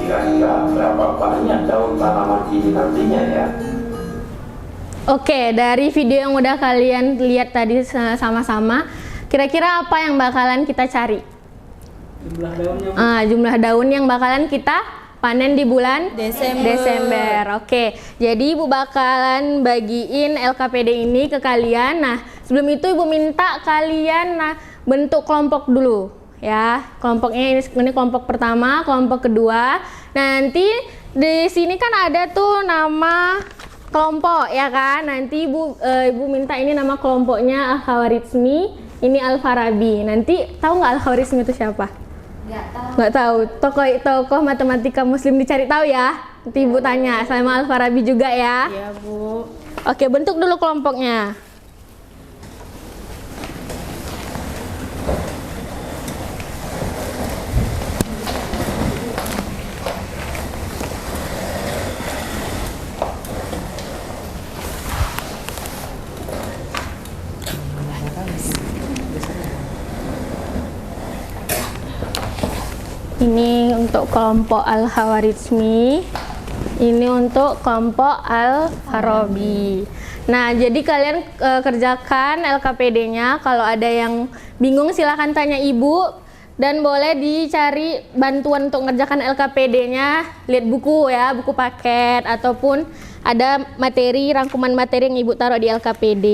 kira-kira berapa banyak daun tanaman ini nantinya ya? Oke, dari video yang udah kalian lihat tadi sama-sama, kira-kira apa yang bakalan kita cari? Jumlah daun yang bakalan kita panen di bulan Desember. Oke, jadi Ibu bakalan bagiin LKPD ini ke kalian. Nah, sebelum itu Ibu minta kalian bentuk kelompok dulu ya. Kelompoknya ini kelompok pertama, kelompok kedua. Nanti di sini kan ada tuh nama kelompok ya kan. Nanti Ibu minta ini nama kelompoknya Al-Khawarizmi, ini Al-Farabi. Nanti tahu nggak Al-Khawarizmi itu siapa? Nggak tahu. Tokoh matematika muslim dicari tahu ya. Nanti Ibu tanya sama Al-Farabi juga ya. Iya, Bu. Oke, bentuk dulu kelompoknya. Ini untuk kelompok Al-Khawarizmi, ini untuk kelompok Al-Farabi. Nah, jadi kalian kerjakan LKPD-nya. Kalau ada yang bingung silahkan tanya Ibu, dan boleh dicari bantuan untuk ngerjakan LKPD-nya. Lihat buku ya, buku paket, ataupun ada materi, rangkuman materi yang Ibu taruh di LKPD.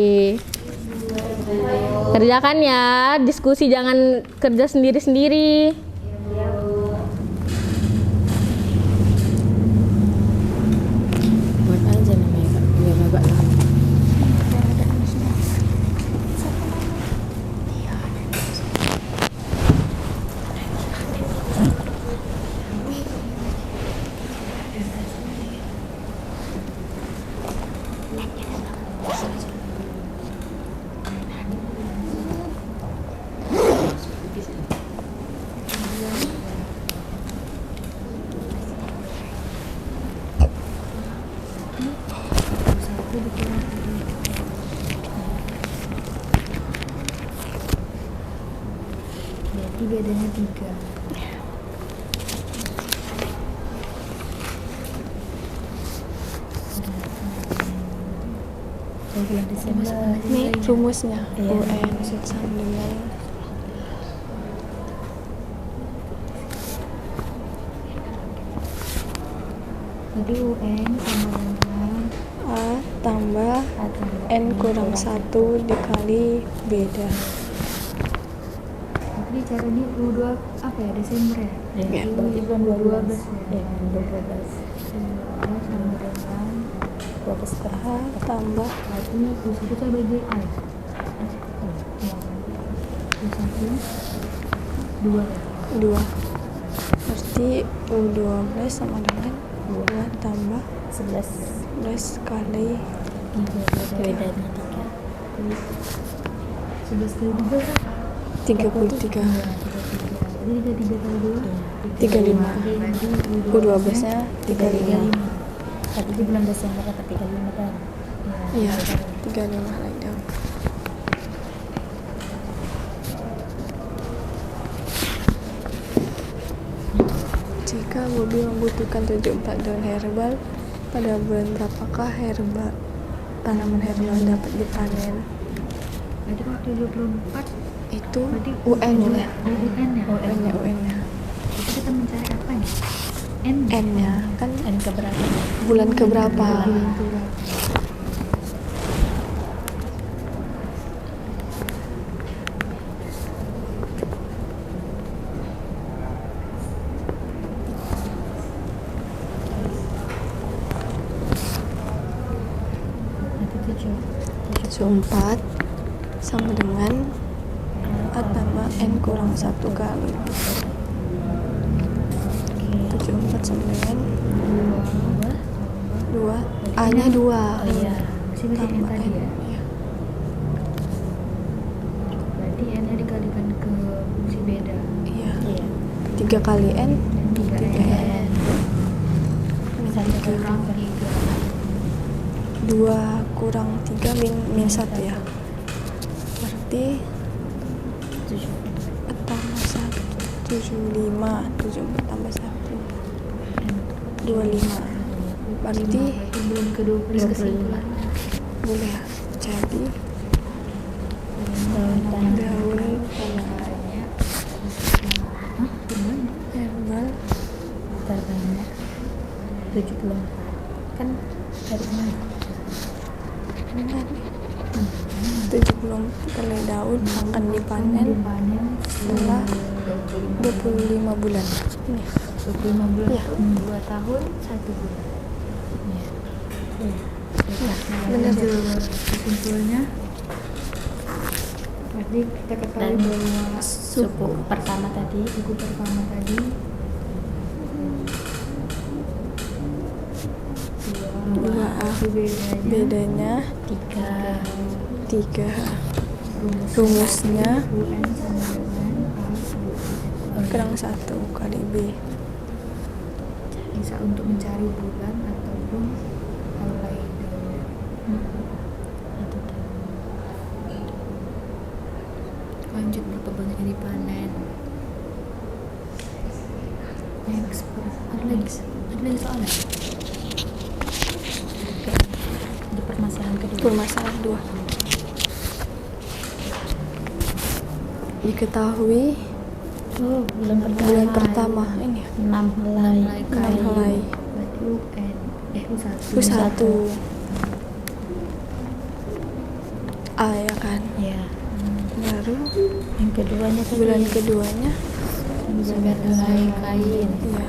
Kerjakan ya, diskusi, jangan kerja sendiri-sendiri. Berarti bedanya 3. Ini rumusnya UN sama dengan Jadi UN sama dengan A tambah N kurang 1 dikali beda. Jadi cara ini U2 apa ya, Desember ya? Ya. Berarti bulan 12 ya? 12 sama dengan 12 A tambah berarti U1 saya bagi A ya? U1 2 ya? 2. Berarti U12 sama dengan 2 tambah 11 kali bedanya 11 kali 3 kan? 33. Jadi 33 kali 2 35. U12 nya 35. Tapi di bulan Desember dapat 35 kan? Iya, 35 lagi dong. Jika Bobi membutuhkan 74 daun herbal, pada bulan berapakah tanaman herbal dapat dipanen? Berarti waktu 24 Itu berarti UN ya? UN ya? Itu kita mencari apa nih? N-nya kan N keberapa? bulan keberapa? Bulan keberapa? Itu 74 sama dengan A tambah N kurang 1 kali 74 sama dengan 2 A nya 2 iya. Masih N tambah tadi ya? Iya. Berarti N nya dikalikan ke si beda. Iya. 3 kali N 3 N. Misalnya kurang 3. 2 kurang 3 min 1 ya. Berarti 7. tambah 1 75 74 tambah 1 25. Berarti Belum ke 20 kesimpulan. boleh ya? Jadi daun herbal terbanyak 74 kan dari mana? 70 helai daun akan dipanen setelah 25 bulan. Ini 25 bulan. Iya. 2 tahun 1 bulan. benar ya? Kesimpulannya berarti kita ketahui bahwa suku pertama tadi Dua bedanya 3 rumusnya UN sama dengan kurang 1 kali B. bisa untuk mencari bulan ataupun hal lain. Lanjut, berapa banyak yang dipanen. Next, ada lagi soalnya. Di permasalahan kedua. Permasalahan 2. Diketahui bulan pertama ini 6 helai 6 helai berarti UN U1 A ya kan, ya. baru Yang keduanya tadi bulan keduanya 9 helai kain. ya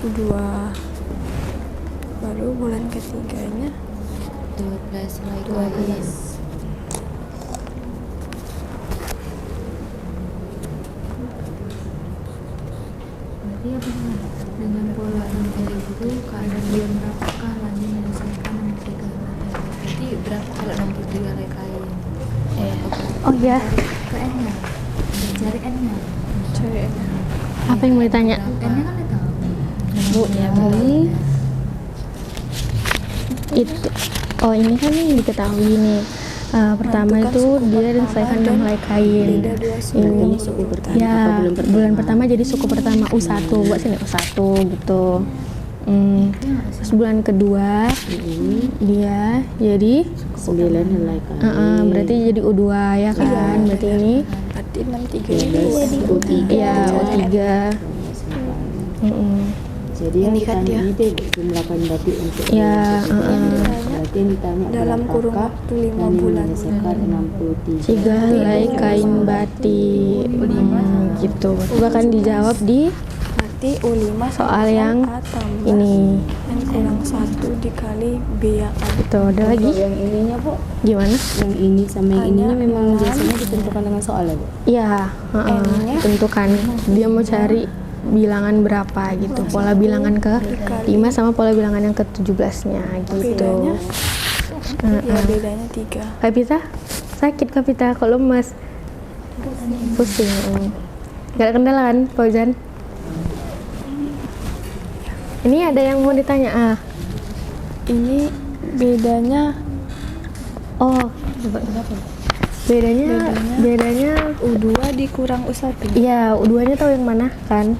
U2, baru bulan ketiganya 12 helai kain. Berarti apa dengan pola ini itu keadaan bulan berapakah lanjut menyelesaikan 63 helai kain? Berarti berapa kalau 63 helai kain? Oh ya, N-nya, cari N-nya. cari apa yang mau ditanya? N-nya kan kita tahu. Bu, ini itu. Oh ini kan yang diketahui nih. Pertama Nah, itu kan itu suku dia pertama diselesaikan dan dengan helai kain. beda 2 suku. Ini suku pertama ya apa bulan pertama jadi suku pertama U1 buat sini U1 gitu. Terus bulan kedua dia jadi 9 helai kain. berarti jadi U2 ya kan, berarti ini berarti 63 ini U3. ya U3. Jadi yang Ini kan ditanya dia. ini deh jumlah kain batik untuk Ya, berarti yang ditanya dalam kurun berapakah waktu 5 dan bulan. menyelesaikan 63. 3 helai kain batik gitu. Bahkan dijawab di berarti U5 soal yang tambah ini. yang kurang 1 dikali B ya kan. Tuh, ada lagi? Yang ininya Bu, Gimana? yang ini sama yang ininya Hanya memang dengan biasanya ditentukan dengan soal ya Bu? Iya, N-nya tentukan. Dia mau cari bilangan berapa gitu. Pola bilangan ke 5 sama pola bilangan yang ke 17-nya gitu. bedanya ya bedanya 3. Kapita? Sakit Kapita kok lemas? Pusing. Gak ada kendala kan, Fauzan? Ini ada yang mau ditanya. Ini bedanya bedanya U2 dikurang U1. iya, U2-nya tahu yang mana kan?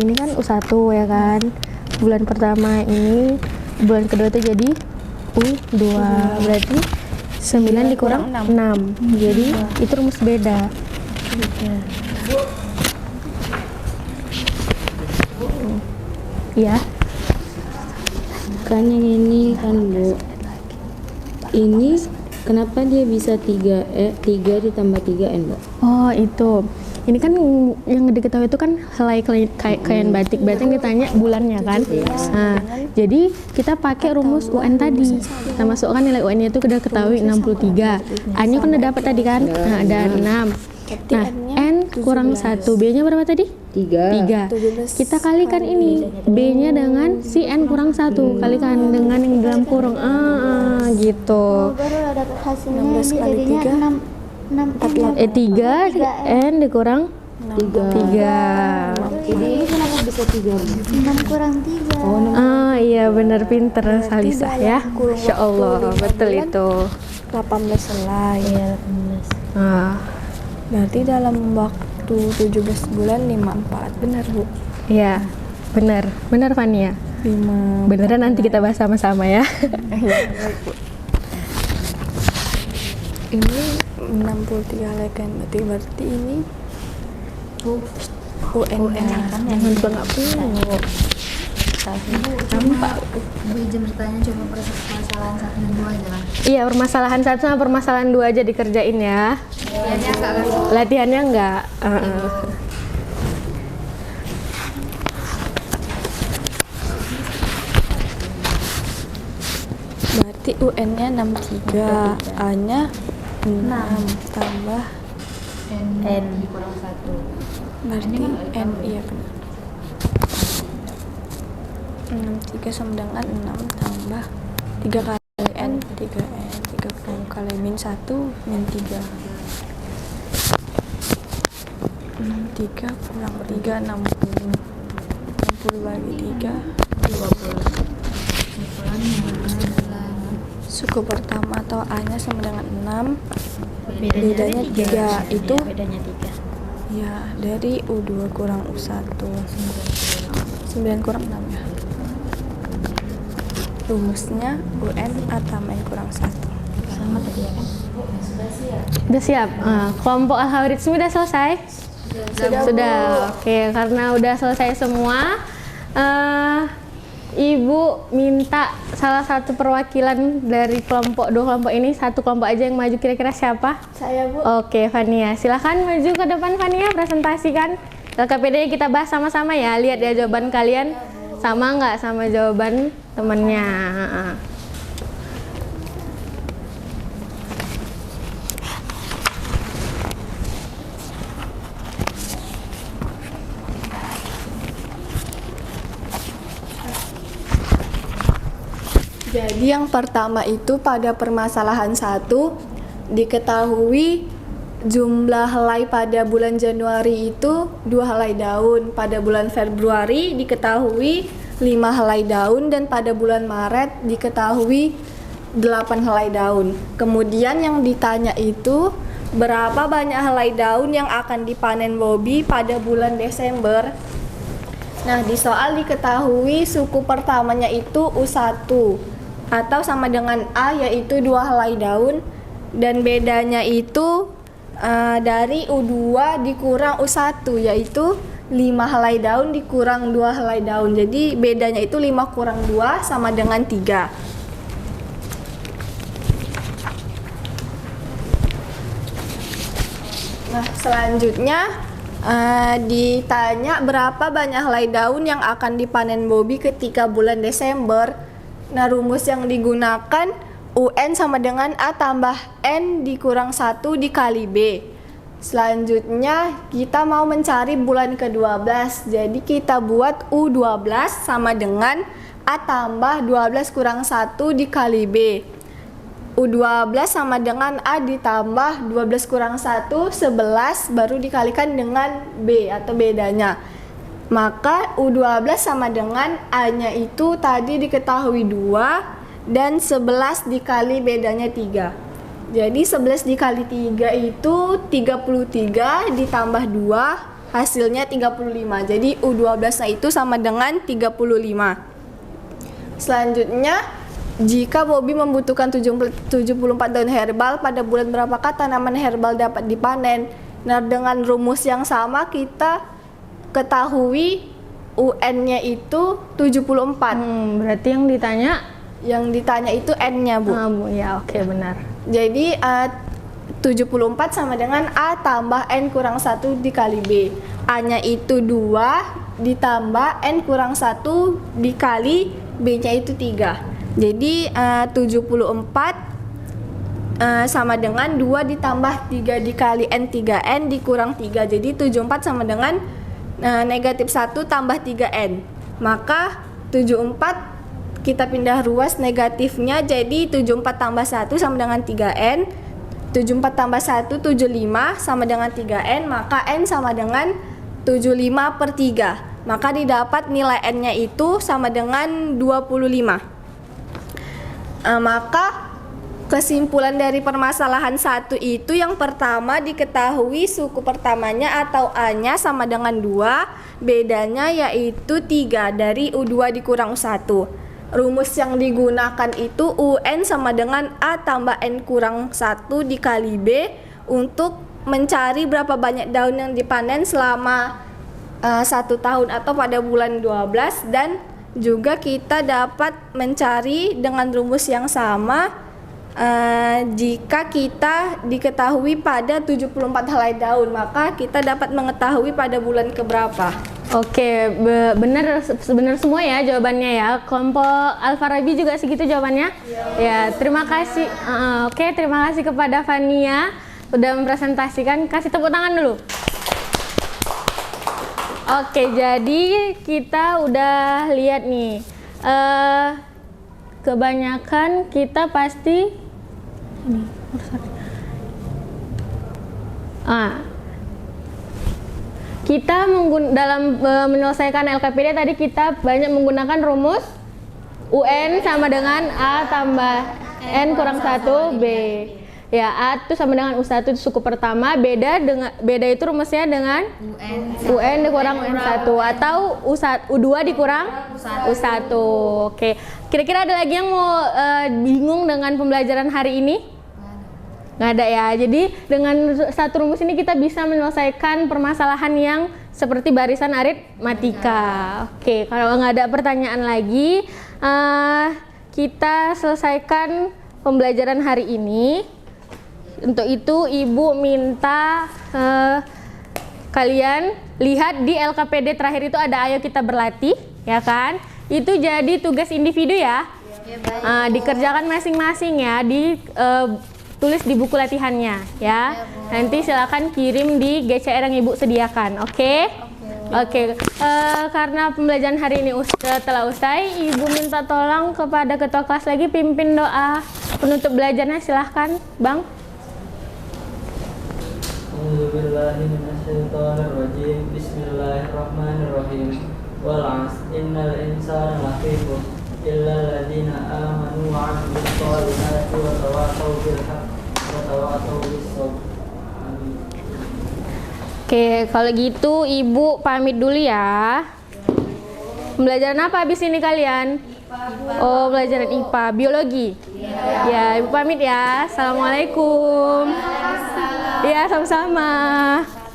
Ini kan U1 ya kan? Bulan pertama ini, bulan kedua itu jadi U2. Berarti 9 dikurang 6. Jadi itu rumus beda. Iya. Kan yang ini kan Bu, ini kenapa dia bisa 3 ditambah 3N Bu? Oh itu. Ini kan yang diketahui itu kan helai kain batik. Berarti yang ditanya bulannya kan. Nah, jadi kita pakai rumus UN tadi. Kita masukkan nilai UN-nya itu udah ketahui 63. A-nya kan udah dapat tadi kan. Nah, ada 6. Nah, N kurang 1. B-nya berapa tadi? 3. Kita kalikan ini B-nya dengan si N kurang 1. Kalikan dengan yang dalam kurung. Gitu. Baru ada hasilnya 16 kali jadinya 3, 3 N dikurang 3. Jadi ini kenapa bisa 3 Bu? 6 kurang 3. Iya benar, pinter Salisa ya. Insya Allah betul itu. 18 helai. Iya, 18. Berarti dalam waktu 17 bulan 54. Benar Bu? Iya. Benar Fania. 5. Beneran nanti kita bahas sama-sama ya. Iya, baik Bu. Ini 63 helai ganti, berarti ini UN-nya. Jangan lupa nggak punya. Nampak. Bu izin bertanya cuma permasalahan 1 dan 2 aja lah. Iya, permasalahan 1 sama permasalahan 2 aja dikerjain ya. Latihannya enggak. Berarti UN-nya 63, A-nya 6 tambah N dikurang 1. berarti N, iya benar. 63 sama dengan 6 tambah 3 kali N, 3N, 30 kali min 1, min 3. 63 kurang 3, 60. 60 bagi 3, 20. Suku pertama atau A-nya sama dengan 6, bedanya 3, itu bedanya 3. ya dari U2 kurang U1, 9 kurang 6 ya. Rumusnya UN A tambah N kurang 1. Sama tadi ya kan? Udah siap? Kelompok algoritma udah selesai? Sudah. Oke, karena udah selesai semua, Ibu minta salah satu perwakilan dari kelompok, 2 kelompok ini, 1 kelompok aja yang maju, kira-kira siapa? Saya Bu. Oke, Fania, silahkan maju ke depan Fania, presentasikan LKPD kita bahas sama-sama ya. Lihat ya jawaban kalian sama nggak sama jawaban temennya. Jadi yang pertama itu pada permasalahan 1 diketahui jumlah helai pada bulan Januari itu 2 helai daun, pada bulan Februari diketahui 5 helai daun, dan pada bulan Maret diketahui 8 helai daun. Kemudian yang ditanya itu berapa banyak helai daun yang akan dipanen Bobby pada bulan Desember. Nah, di soal diketahui suku pertamanya itu U1 atau sama dengan A, yaitu 2 helai daun, dan bedanya itu dari U2 dikurang U1, yaitu 5 helai daun dikurang 2 helai daun. Jadi bedanya itu 5 kurang 2 sama dengan 3. Nah, selanjutnya ditanya berapa banyak helai daun yang akan dipanen Bobby ketika bulan Desember. Nah, rumus yang digunakan UN sama dengan A tambah N dikurang 1 dikali B. Selanjutnya kita mau mencari bulan ke-12. Jadi kita buat U12 sama dengan A tambah 12 kurang 1 dikali B. U12 sama dengan A ditambah 12 kurang 1, 11, baru dikalikan dengan B atau bedanya. Maka U12 sama dengan A-nya itu tadi diketahui 2, dan 11 dikali bedanya 3. Jadi 11 dikali 3 itu 33 ditambah 2, hasilnya 35. Jadi U12-nya itu sama dengan 35. Selanjutnya, jika Bobby membutuhkan 74 daun herbal, pada bulan berapakah tanaman herbal dapat dipanen? Nah, dengan rumus yang sama kita ketahui UN-nya itu 74. Berarti yang ditanya itu N-nya, Bu. Bu, ya oke, benar. Jadi 74 sama dengan A tambah N kurang 1 dikali B. A-nya itu 2 ditambah N kurang 1 dikali B-nya itu 3. Jadi 74 sama dengan 2 ditambah 3 dikali N 3N dikurang 3. Jadi 74 sama dengan negatif 1 tambah 3N. Maka 74 kita pindah ruas negatifnya, jadi 74 tambah 1 sama dengan 3N. 74 tambah 1 75 sama dengan 3N, maka N sama dengan 75 per 3. Maka didapat nilai N-nya itu sama dengan 25. Maka Kesimpulan dari permasalahan 1 itu yang pertama diketahui suku pertamanya atau A-nya sama dengan 2, bedanya yaitu 3 dari U2 dikurang U1. Rumus yang digunakan itu UN sama dengan A tambah N kurang 1 dikali B untuk mencari berapa banyak daun yang dipanen selama 1 tahun atau pada bulan 12, dan juga kita dapat mencari dengan rumus yang sama jika kita diketahui pada 74 helai daun, maka kita dapat mengetahui pada bulan keberapa. Oke, benar semua ya jawabannya ya. Kelompok Al-Farabi juga segitu jawabannya? Ya, terima kasih. Oke, terima kasih kepada Fania sudah mempresentasikan. Kasih tepuk tangan dulu. Oke, jadi kita udah lihat nih. Kebanyakan kita pasti ini kita dalam menyelesaikan LKPD tadi kita banyak menggunakan rumus UN sama dengan A tambah N kurang 1 B. Ya, A itu sama dengan U1 itu suku pertama, beda itu rumusnya dengan UN dikurang UN1 atau U2 dikurang U1. Oke. Kira-kira ada lagi yang mau bingung dengan pembelajaran hari ini? Nggak ada ya. Jadi dengan satu rumus ini kita bisa menyelesaikan permasalahan yang seperti barisan aritmatika. Oke, kalau nggak ada pertanyaan lagi, kita selesaikan pembelajaran hari ini. Untuk itu Ibu minta kalian lihat di LKPD terakhir itu ada ayo kita berlatih, ya kan? Itu jadi tugas individu ya. Dikerjakan masing-masing ya, tulis di buku latihannya ya. Nanti silakan kirim di GCR yang Ibu sediakan, oke? Oke. Karena pembelajaran hari ini telah usai, Ibu minta tolong kepada ketua kelas lagi pimpin doa penutup belajarnya, silahkan Bang. Bismillahirrahmanirrahim. Wal 'asr innal insana lafi khusr illa alladziina aamanu wa 'amilus shalihati wa tawassaw bil haqqi wa tawassaw bis sabr. Oke, kalau gitu Ibu pamit dulu ya. Pembelajaran apa habis ini kalian? Oh, pelajaran IPA, biologi. Ya, Ibu pamit ya. Assalamualaikum. Ya, sama-sama.